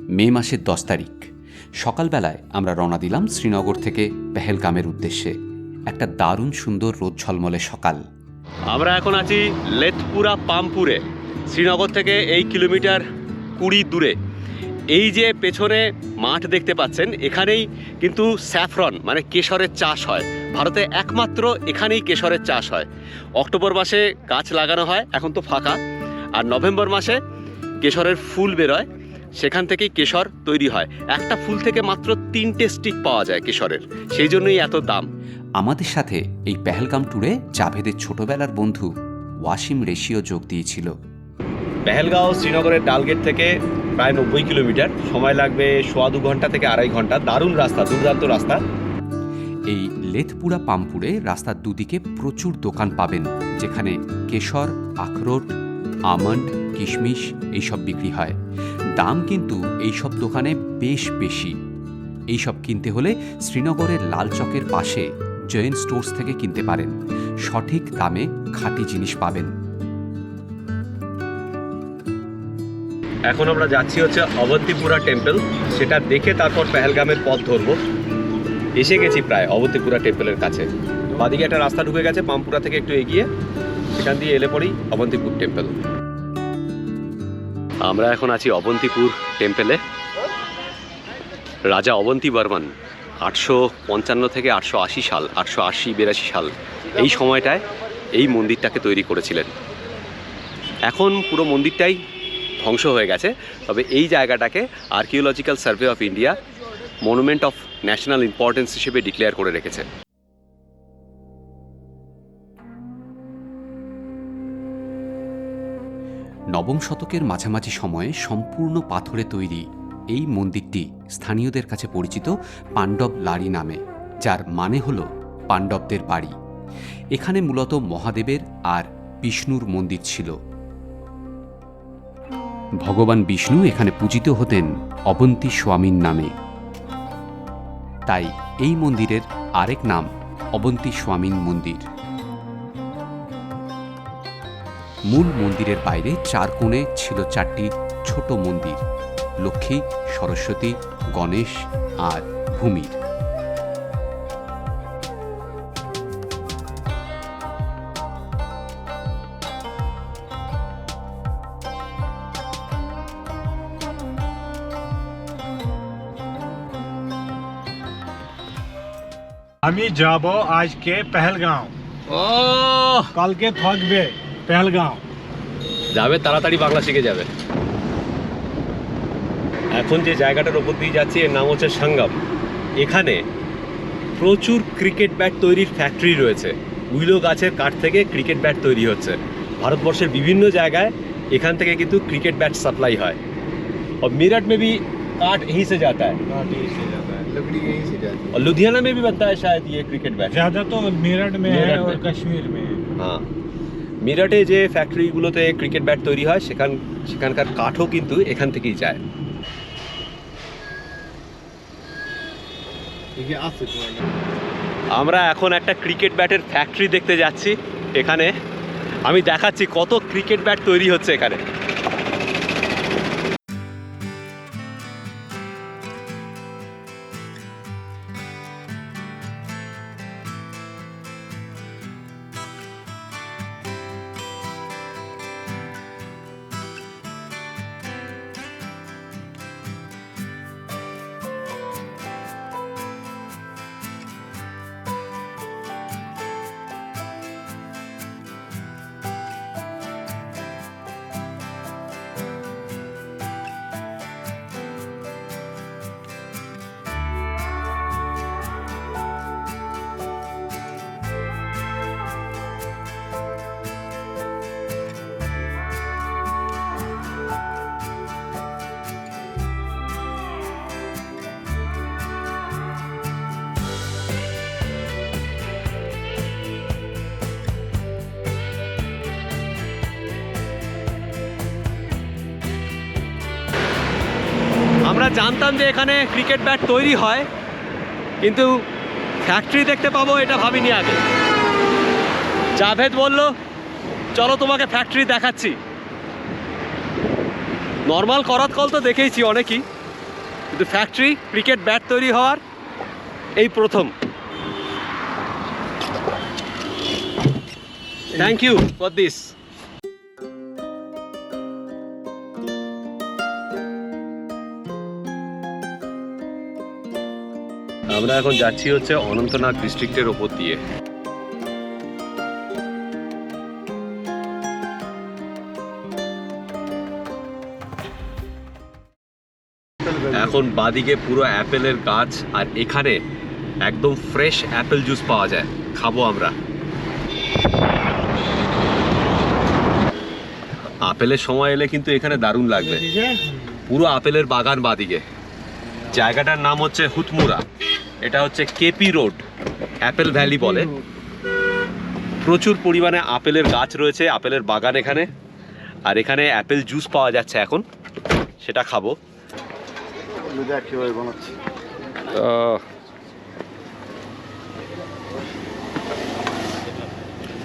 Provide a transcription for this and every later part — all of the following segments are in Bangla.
মে মাসের 10 তারিখ সকালবেলায় আমরা রওনা দিলাম শ্রীনগর থেকে পেহেলগামের উদ্দেশ্যে। একটা দারুণ সুন্দর রোদ ঝলমলে সকাল। আমরা এখন আছি লেথপুরা পামপুরে, শ্রীনগর থেকে এই কিলোমিটার 20 দূরে। এই যে পেছনে মাঠ দেখতে পাচ্ছেন, এখানেই কিন্তু স্যাফরন মানে কেশরের চাষ হয়। ভারতে একমাত্র এখানেই কেশরের চাষ হয়। অক্টোবর মাসে গাছ লাগানো হয়, এখন তো ফাঁকা, আর নভেম্বর মাসে কেশরের ফুল বেরোয়, সেখান থেকেই কেশর তৈরি হয়। একটা ফুল থেকে মাত্র 3টে স্টিক পাওয়া যায় কেশরের, সেই জন্যই এত দাম। আমাদের সাথে এই পেহেলগাম ট্যুরে জাভেদের ছোটবেলার বন্ধু ওয়াসিম রেশিও যোগ দিয়েছিল। পেহেলগাঁও শ্রীনগরের ডালগেট থেকে প্রায় 90 কিলোমিটার, সময় লাগবে 1.25 ঘন্টা থেকে 2.5 ঘন্টা। দারুণ রাস্তা, দুর্দান্ত রাস্তা। এই লেথপুরা পামপুরে রাস্তার দুদিকে প্রচুর দোকান পাবেন, যেখানে কেশর, আখরোট, আমন্ড, কিশমিশ এইসব বিক্রি হয়। দাম কিন্তু এইসব দোকানে বেশ বেশি। এইসব কিনতে হলে শ্রীনগরের লাল চকের পাশে জৈন স্টোর্স থেকে কিনতে পারেন। সঠিক দামে খাঁটি জিনিস পাবেন। এখন আমরা যাচ্ছি হচ্ছে অবন্তিপুরা টেম্পল, সেটা দেখে তারপর পেহেলগামের পথ ধরবো। এসে গেছি প্রায় অবন্তিপুরা টেম্পলের কাছে। বাদিকে একটা রাস্তা ঢুকে গেছে পামপুরা থেকে একটু এগিয়ে, সেখান দিয়ে এলে পরেই অবন্তিপুর টেম্পল। আমরা এখন আছি অবন্তিপুর টেম্পলে। রাজা অবন্তী বর্মন 855 থেকে 880 সাল, 880-82 সাল এই সময়টায় এই মন্দিরটাকে তৈরি করেছিলেন। এখন পুরো মন্দিরটাই ধ্বংস হয়ে গেছে, তবে এই জায়গাটাকে archaeological survey of India monument of national importance হিসেবে ডিক্লেয়ার করে রেখেছে। নবম শতকের মাঝামাঝি সময়ে সম্পূর্ণ পাথরে তৈরি এই মন্দিরটি স্থানীয়দের কাছে পরিচিত পাণ্ডব লারি নামে, যার মানে হল পাণ্ডবদের বাড়ি। এখানে মূলত মহাদেবের আর বিষ্ণুর মন্দির ছিল। ভগবান বিষ্ণু এখানে পূজিত হতেন অবন্তী স্বামীর নামে, তাই এই মন্দিরের আরেক নাম অবন্তী স্বামীর মন্দির। মূল মন্দিরের বাইরে 4 কোণে ছিল 4টি ছোট মন্দির: লক্ষ্মী, সরস্বতী, গণেশ আর ভূমির। আমি যাব আজকে পেহেলগাঁও। কালকে থাকবে পেহেলগাঁও। যাবে তাড়াতাড়ি বাংলা শিখে যাবে। এখন যে জায়গাটার ওপর দিয়ে যাচ্ছি এর নাম হচ্ছে সঙ্গম। এখানে প্রচুর ক্রিকেট ব্যাট তৈরির ফ্যাক্টরি রয়েছে। উইলো গাছের কাঠ থেকে ক্রিকেট ব্যাট তৈরি হচ্ছে। ভারতবর্ষের বিভিন্ন জায়গায় এখান থেকে কিন্তু ক্রিকেট बैट सप्लाई है। और मेरठ में भी काट यहीं से जाता है, लकड़ी यहीं से जाती है। और लुधियाना में भी बनता है शायद ये क्रिकेट बैट। ज़्यादा तो मेरठ में है और कश्मीर में। हाँ, মেরঠে যে ফ্যাক্টরিগুলোতে ক্রিকেট ব্যাট তৈরি হয় সেখানকার কাঠও কিন্তু এখান থেকেই যায়। আমরা এখন একটা ক্রিকেট ব্যাটের ফ্যাক্টরি দেখতে যাচ্ছি। এখানে আমি দেখাচ্ছি কত ক্রিকেট ব্যাট তৈরি হচ্ছে এখানে। আমরা জানতাম যে এখানে ক্রিকেট ব্যাট তৈরি হয়, কিন্তু ফ্যাক্টরি দেখতে পাবো এটা ভাবিনি আগে। জাভেদ বলল চলো তোমাকে ফ্যাক্টরি দেখাচ্ছি। নর্মাল করাত কল তো দেখেইছি অনেকই, কিন্তু ফ্যাক্টরি ক্রিকেট ব্যাট তৈরি হওয়ার এই প্রথম। Thank you for this. আমরা এখন যাচ্ছি হচ্ছে অনন্তনাগ ডিস্ট্রিক্টের ওপর দিয়ে। এখন বাদিকে পুরো অ্যাপেলের গাছ, আর এখানে একদম ফ্রেশ অ্যাপেল জুস পাওয়া যায়, খাবো আমরা। আপেলের সময় এলে কিন্তু এখানে দারুণ লাগবে, পুরো আপেলের বাগান বাদিকে। জায়গাটার নাম হচ্ছে হুতমুরা, এটা হচ্ছে কেপি রোড, অ্যাপেল ভ্যালি বলে। প্রচুর পরিমাণে আপেলের গাছ রয়েছে, আপেলের বাগান এখানে, আর এখানে অ্যাপেল জুস পাওয়া যাচ্ছে এখন, সেটা খাবো।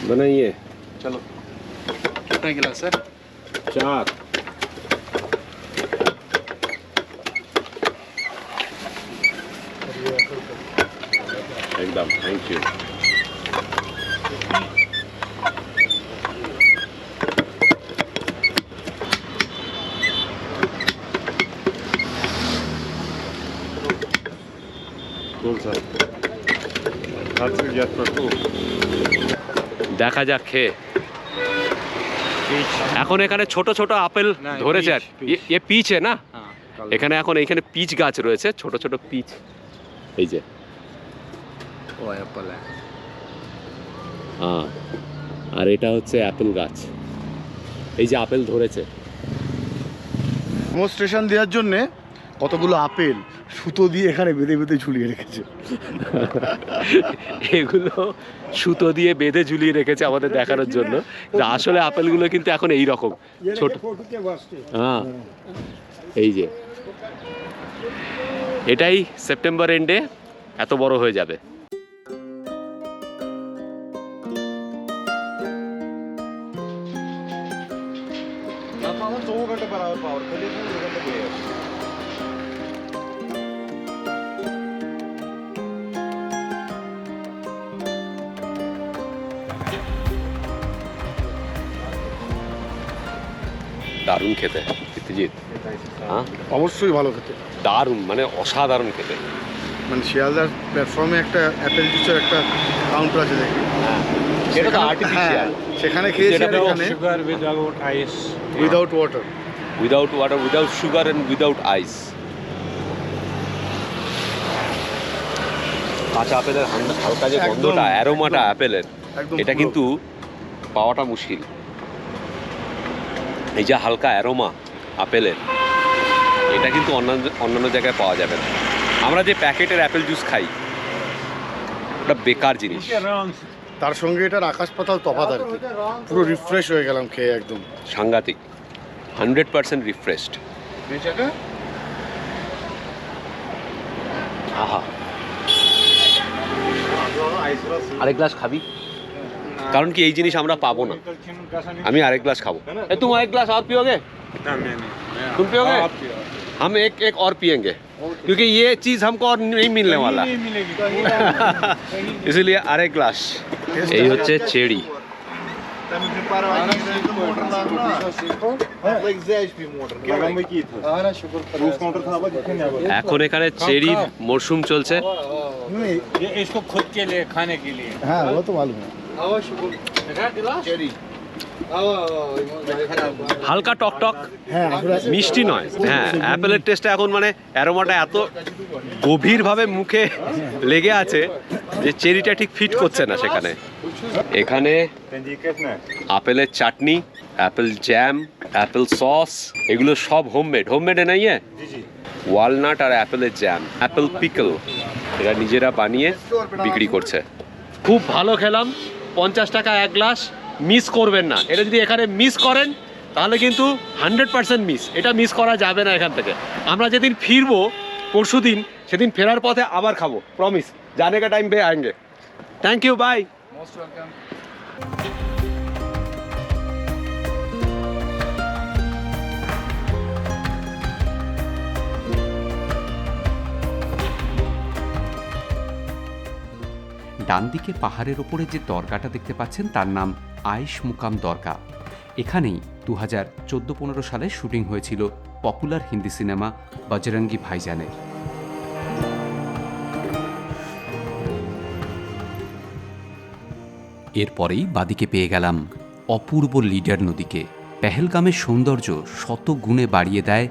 बनाइए चलो कितना गिलास सर? 4। एकदम थैंक यू। দেখা যাক খেয়ে। এখন এখানে ছোট ছোট আপেল ধরেছে, আর ये পিচ না, এখানে এখন এইখানে পিচ গাছ রয়েছে, ছোট ছোট পিচ। এই যে ও অ্যাপল হ্যাঁ, আর এটা হচ্ছে অ্যাপেল গাছ, এই যে আপেল ধরেছে। ডেমনস্ট্রেশন দেওয়ার জন্য কতগুলো আপেল সুতো দিয়ে এখানে বেঁধে বেঁধে ঝুলিয়ে রেখেছে। এগুলো সুতো দিয়ে বেঁধে ঝুলিয়ে রেখেছে আমাদের দেখানোর জন্য, যে আসলে আপেলগুলো কিন্তু এখন এই রকম ছোট। হ্যাঁ, এই যে এটাই সেপ্টেম্বর এন্ডে এত বড় হয়ে যাবে। দারুণ খেতে সত্যজিৎ, হ্যাঁ অবশ্যই ভালো খেতে, দারুণ, মানে অসাধারণ খেতে। মানে শিয়ালদার প্ল্যাটফর্মে একটা অ্যাপেল জুসের একটা কাউন্টার আছে দেখি, এটা তো আর্টিফিশিয়াল, সেখানে খেয়েছি। এখানে sugar without ice, without water, without sugar and without ice. কাঁচা আপেলের হালকা যে গন্ধটা, অ্যারোমাটা অ্যাপেলের, এটা কিন্তু পাওয়াটা মুশকিল। এই যে হালকা অ্যারোমা আপেলের, এটা কিন্তু অন্যান্য জায়গায় পাওয়া যাবে না। আমরা যে প্যাকেটের অ্যাপেল জুস খাই, ওটা বেকার জিনিস, তার সঙ্গে এটার আকাশ পাতাল তফাৎ আর কি। পুরো রিফ্রেশ হয়ে গেলাম খেয়ে, একদম সাংঘাতিক, 100% রিফ্রেশড। আহা, আরেক গ্লাস খাবি? কারণ কি এই জিনিস আমরা পাবো না। আমি আরেক গ্লাস খাবো। तुम एक ग्लास और पियोगे? तुम पियोगे? हम एक और पियेंगे, क्योंकि ये चीज हमको और नहीं मिलने वाला, इसलिए আরেক গ্লাস। এই হচ্ছে চেরি। এখন এখানে চেরির মরশুম চলছে। इसको खुद के लिए खाने के लिए। হ্যাঁ, ও তো ভালো। হালকা টক টক, মিষ্টি নয়। হ্যাঁ, অ্যাপেলের টেস্টটা এখন মানে অ্যারোমাটা এত গভীরভাবে মুখে লেগে আছে যে চেরিটা ঠিক ফিট করছে না সেখানে। এখানে আপেলের চাটনি, অ্যাপেল জ্যাম, অ্যাপেল সস, এগুলো সব হোমমেড নাই। ওয়ালনাট আর অ্যাপেলের জ্যাম, অ্যাপেল পিকল, এরা নিজেরা বানিয়ে বিক্রি করছে। খুব ভালো খেলাম, 50 টাকা এক গ্লাস, মিস করবেন না। এটা যদি এখানে মিস করেন তাহলে কিন্তু 100% মিস, এটা মিস করা যাবে না এখান থেকে। আমরা যেদিন ফিরবো পরশু দিন, সেদিন ফেরার পথে আবার খাবো, প্রমিস। জানে কা টাইম पे आएंगे। Thank you, bye. Most welcome. ডান দিকে পাহাড়ের ওপরে যে দরগাটা দেখতে পাচ্ছেন তার নাম আয়েশ মুকাম দরগা। এখানেই 2014-15 সালে শুটিং হয়েছিল পপুলার হিন্দি সিনেমা বজরঙ্গি ভাইজানের। এরপরেই বাদিকে পেয়ে গেলাম অপূর্ব লিডার নদীকে। পেহেলগামের সৌন্দর্য শত গুণে বাড়িয়ে দেয়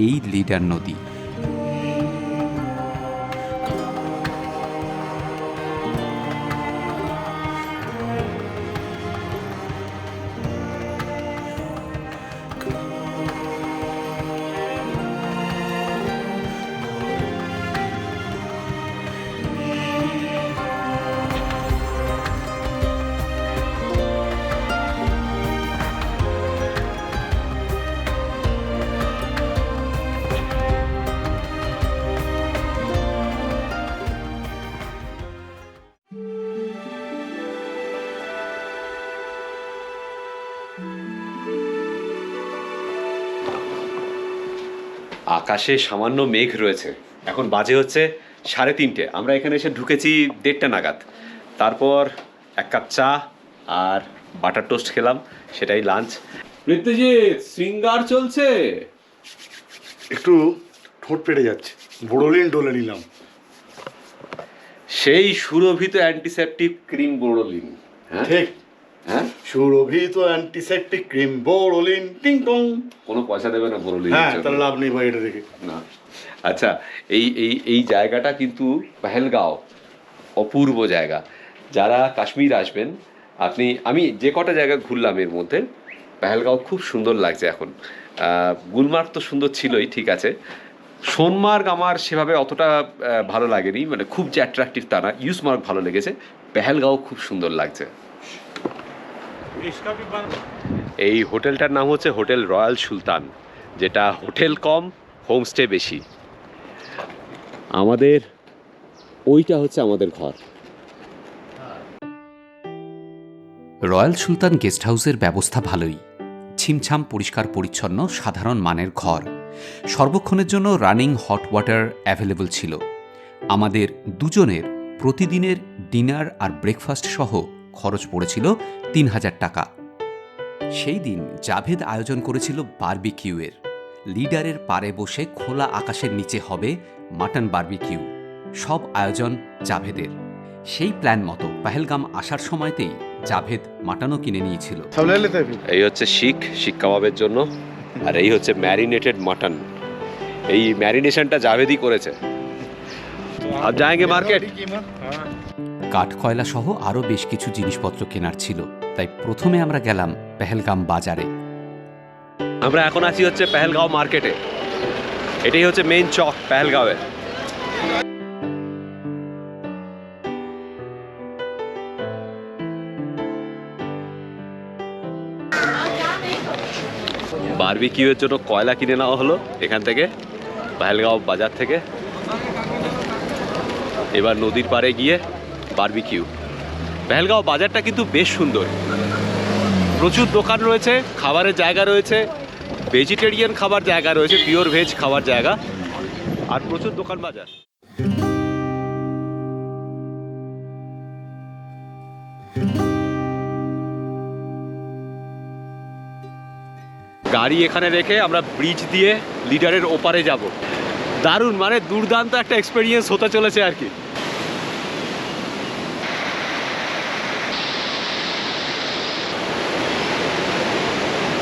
এই লিডার নদী। আকাশে সামান্য মেঘ রয়েছে। এখন বাজে হচ্ছে 3:30। আমরা এখানে এসে ঢুকেছি 1:30 নাগাদ। তারপর এক কাপ চা আর বাটার টোস্ট খেলাম, সেটাই লাঞ্চ। প্রীতিজিৎ, সিঙ্গার চলছে? একটু ঠোঁট পেটে যাচ্ছে, বোরোলিন ডলে নিলাম। সেই সুরভিত অ্যান্টিসেপটিক ক্রিম বোরোলিন। ঠিক, হ্যাঁ, সুরভিত অ্যান্টিসেপ্টিক ক্রিম বোরোলিন, টিং টং। কোনো পয়সা দেবে না বোরোলিন? হ্যাঁ, তাহলে লাভ নেই ভাই এটা দেখে। না। আচ্ছা, এই এই এই জায়গাটা কিন্তু পেহেলগাঁও, অপূর্ব জায়গা। যারা কাশ্মীর আসবেন, আমি যে কটা জায়গা ঘুরলাম এর মধ্যে পেহেলগাঁও খুব সুন্দর লাগছে এখন। গুলমার্গ তো সুন্দর ছিলই, ঠিক আছে। সোনমার্গ আমার সেভাবে অতটা ভালো লাগেনি, মানে খুব যে অ্যাট্রাকটিভ তা না। ইউসমার্গ ভালো লেগেছে, পেহেলগাঁও খুব সুন্দর লাগছে। এই হোটেলটার নাম হচ্ছে হোটেল রয়্যাল সুলতান, যেটা হোটেল কম, হোমস্টে বেশি। আমাদের ওইটা হচ্ছে আমাদের ঘর। রয়্যাল সুলতান গেস্ট হাউসের ব্যবস্থা ভালোই, ছিমছাম পরিষ্কার পরিচ্ছন্ন সাধারণ মানের ঘর। সর্বক্ষণের জন্য রানিং হট ওয়াটার অ্যাভেলেবল ছিল। আমাদের দুজনের প্রতিদিনের ডিনার আর ব্রেকফাস্ট সহ খরচ পড়েছিল 3000 টাকা। সেই দিন জাভেদ আয়োজন করেছিল বারবিকিউয়ের। লিডারের পারে বসে খোলা আকাশের নিচে হবে মাটন বারবিকিউ। সব আয়োজন জাভেদের। সেই প্ল্যান মতো পেহেলগাম আসার সময়তেই জাভেদ মাটনও কিনে নিয়েছিল। এই হচ্ছে শিক কাবাবের জন্য, আর এই হচ্ছে ম্যারিনেটেড মাটন। এই ম্যারিনেশনটা জাভেদই করেছে। আর যাएंगे মার্কেট। কাঠ কয়লা সহ আরও বেশ কিছু জিনিসপত্র কেনার ছিল, তাই প্রথমে আমরা গেলাম পেহেলগাম বাজারে। আমরা এখন আছি হচ্ছে পেহেলগাঁও মার্কেটে। এটাই হচ্ছে মেইন চক পেহেলগাঁওয়ের। বারবিকিউয়ের জন্য কয়লা কিনে নেওয়া হলো এখান থেকে, পেহেলগাঁও বাজার থেকে। এবার নদীর পাড়ে গিয়ে বারবিকিউ। পেহেলগাঁও বাজারটা কিন্তু বেশ সুন্দর, প্রচুর দোকান রয়েছে, খাবারের জায়গা রয়েছে, ভেজিটেরিয়ান খাবার জায়গা রয়েছে, পিওর ভেজ খাবার জায়গা, আর প্রচুর দোকান বাজার। গাড়ি এখানে রেখে আমরা ব্রিজ দিয়ে লিডারের ওপারে যাব। দারুণ, মানে দুর্দান্ত একটা এক্সপেরিয়েন্স হতে চলেছে আর কি।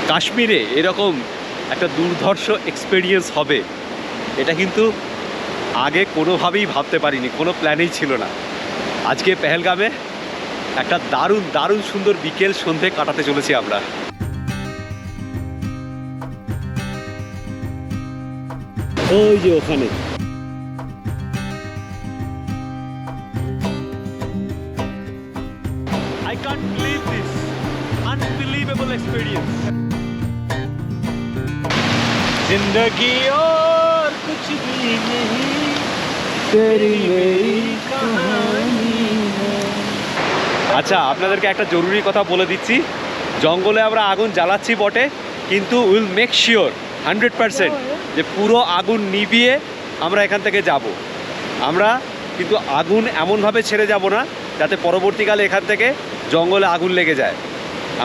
কাশ্মীরে এরকম একটা দুর্ধর্ষ এক্সপেরিয়েন্স হবে, এটা কিন্তু আগে কোনোভাবেই ভাবতে পারিনি, কোনো প্ল্যানেই ছিল না। আজকে পেহেলগামে একটা দারুণ দারুণ সুন্দর বিকেল সন্ধে কাটাতে চলেছি আমরা। ওই যে ওখানে I can't believe this unbelievable experience. जिंदगी और कुछ भी नहीं, तेरी मेरी कहानी है। আচ্ছা, আপনাদেরকে একটা জরুরি কথা বলে দিচ্ছি। জঙ্গলে আমরা আগুন জ্বালাচ্ছি বটে, কিন্তু উইল মেক শিওর 100% যে পুরো আগুন নিভিয়ে আমরা এখান থেকে যাব। আমরা কিন্তু আগুন এমনভাবে ছেড়ে যাব না যাতে পরবর্তীকালে এখান থেকে জঙ্গলে আগুন লেগে যায়।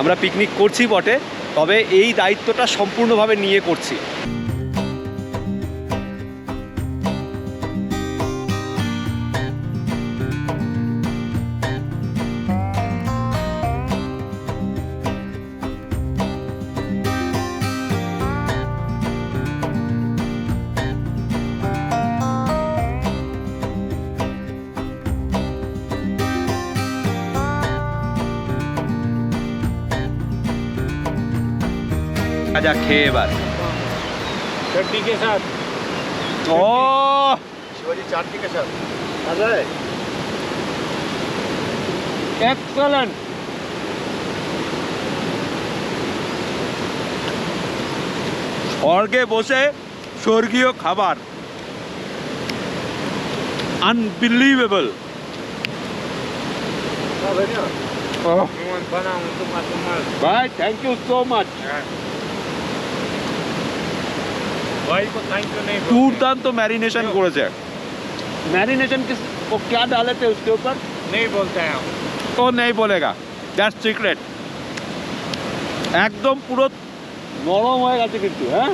আমরা পিকনিক করছি বটে, তবে এই দায়িত্বটা সম্পূর্ণভাবে নিয়ে করছি। যা খেয়ে এবার चटनी के साथ ও शिवाजी चाटनी के साथ मजा है। एक्सलेंट। স্বর্গে বসে স্বর্গীয় খাবার, আনবিলিভেবল। ভাই থ্যাংক ইউ সো মাচ। भाई को थैंक यू नहीं बोलते। দুর্দান্ত ম্যারিনেশন করেছে। ম্যারিনেশন किस वो क्या डाले थे उसके ऊपर? नहीं बोलते हैं हम। तो नहीं बोलेगा, দ্যাটস সিক্রেট। একদম পুরো নরম হয়ে গেছে কিন্তু, হ্যাঁ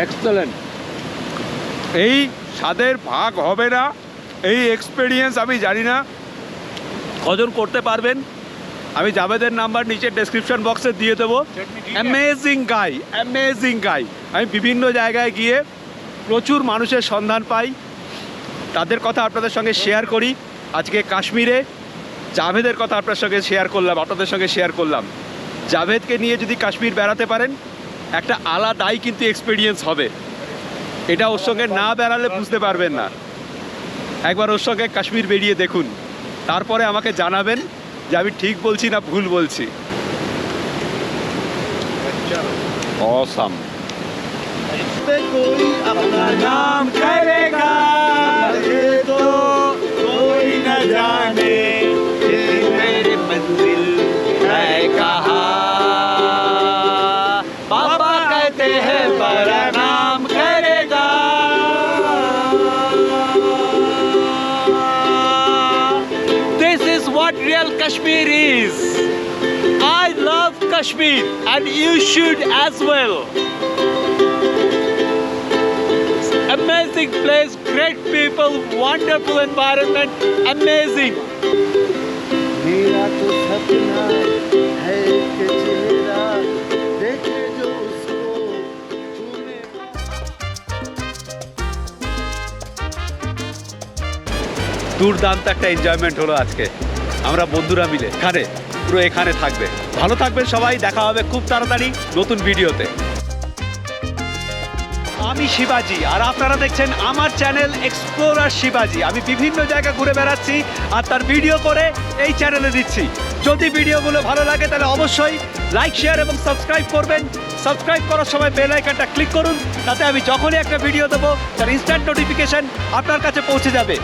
এক্সেলেন্ট। এই স্বাদের ভাগ হবে না, এই এক্সপেরিয়েন্স আমি জানি না কজন করতে পারবেন। আমি জাভেদের নাম্বার নিচে ডেসক্রিপশন বক্সে দিয়ে দেবো। অ্যামেজিং গাই, অ্যামেজিং গাই। আমি বিভিন্ন জায়গায় গিয়ে প্রচুর মানুষের সন্ধান পাই, তাদের কথা আপনাদের সঙ্গে শেয়ার করি। আজকে কাশ্মীরে জাভেদের কথা আপনার সঙ্গে শেয়ার করলাম, আপনাদের সঙ্গে শেয়ার করলাম। জাভেদকে নিয়ে যদি কাশ্মীর বেড়াতে পারেন, একটা আলাদাই কিন্তু এক্সপিরিয়েন্স হবে। এটা ওর সঙ্গে না বেড়ালে বুঝতে পারবেন না। একবার ওর সঙ্গে কাশ্মীর বেরিয়ে দেখুন, তারপরে আমাকে জানাবেন যে আমি ঠিক বলছি না ভুল বলছি। অসাম। कोई अपना नाम करेगा, ये तो कोई न जाने कि मेरी मंजिल है कहाँ। पापा कहते हैं बड़ा नाम करेगा, This is what real Kashmir is. I love Kashmir and you should as well. Amazing place, great people, wonderful environment, amazing. मेरा तो सपना है कि चेहरा देखे जो उसको तूने। দুর্দান্ত একটা এনজয়মেন্ট হলো আজকে। আমরা বন্ধুরা মিলে পুরো এখানে থাকবে। ভালো থাকবেন সবাই, দেখা হবে খুব তাড়াতাড়ি নতুন ভিডিওতে। আমি শিবাজি আর আপনারা দেখছেন আমার চ্যানেল এক্সপ্লোরার শিবাজি। আমি বিভিন্ন জায়গা ঘুরে বেড়াচ্ছি আর তার ভিডিও করে এই চ্যানেলে দিচ্ছি। যদি ভিডিওগুলো ভালো লাগে তাহলে অবশ্যই লাইক, শেয়ার এবং সাবস্ক্রাইব করবেন। সাবস্ক্রাইব করার সময় বেল আইকনটা ক্লিক করুন, তাতে আমি যখনই একটা ভিডিও দেবো তার ইনস্ট্যান্ট নোটিফিকেশন আপনার কাছে পৌঁছে যাবে।